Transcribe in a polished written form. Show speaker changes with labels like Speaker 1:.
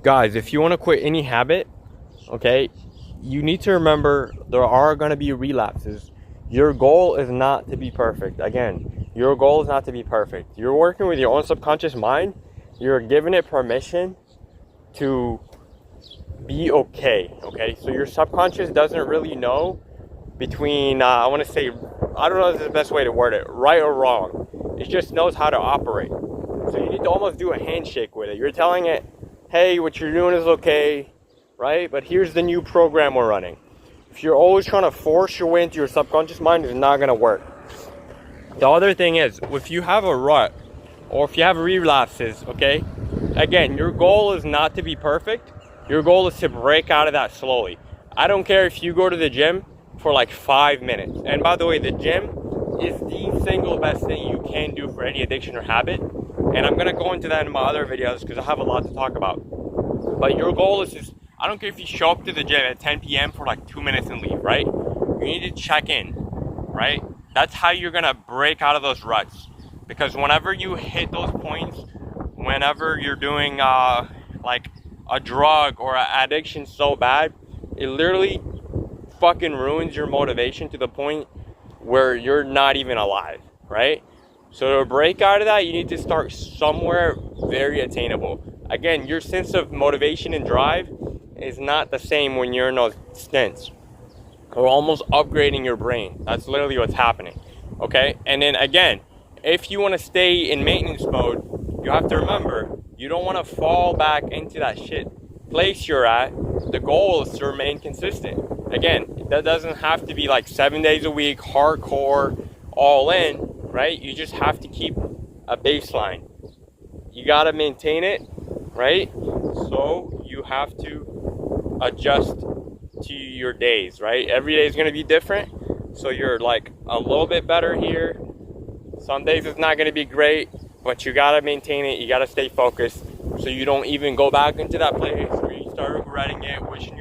Speaker 1: Guys, if you want to quit any habit, okay, you need to remember there are going to be relapses. Your goal is not to be perfect. Again, your goal is not to be perfect. You're working with your own subconscious mind. You're giving it permission to be okay. Okay, so your subconscious doesn't really know between, I want to say, I don't know if this is the best way to word it, right or wrong. It just knows how to operate. So you need to almost do a handshake with it. You're telling it, hey, what you're doing is okay, right? But here's the new program we're running. If you're always trying to force your way into your subconscious mind, it's not going to work. The other thing is, if you have a rut or if you have relapses, okay, again, your goal is not to be perfect. Your goal is to break out of that slowly. I don't care if you go to the gym for like 5 minutes. And by the way, the gym is the single best thing you can do for any addiction or habit. And I'm going to go into that in my other videos because I have a lot to talk about. But your goal is just, I don't care if you show up to the gym at 10 p.m. for like 2 minutes and leave, right? You need to check in, right? That's how you're going to break out of those ruts. Because whenever you hit those points, whenever you're doing like a drug or an addiction so bad, it literally fucking ruins your motivation to the point where you're not even alive, right? So to break out of that, you need to start somewhere very attainable. Again, your sense of motivation and drive is not the same when you're in those stints. We're almost upgrading your brain. That's literally what's happening, okay? And then again, if you want to stay in maintenance mode, you have to remember, you don't want to fall back into that shit place you're at. The goal is to remain consistent. Again, that doesn't have to be like 7 days a week, hardcore, all in, right? You just have to keep a baseline. You got to maintain it, right? So you have to adjust to your days, right? Every day is going to be different. So you're like a little bit better here. Some days it's not going to be great, but you got to maintain it. You got to stay focused so you don't even go back into that place where you start regretting it, wishing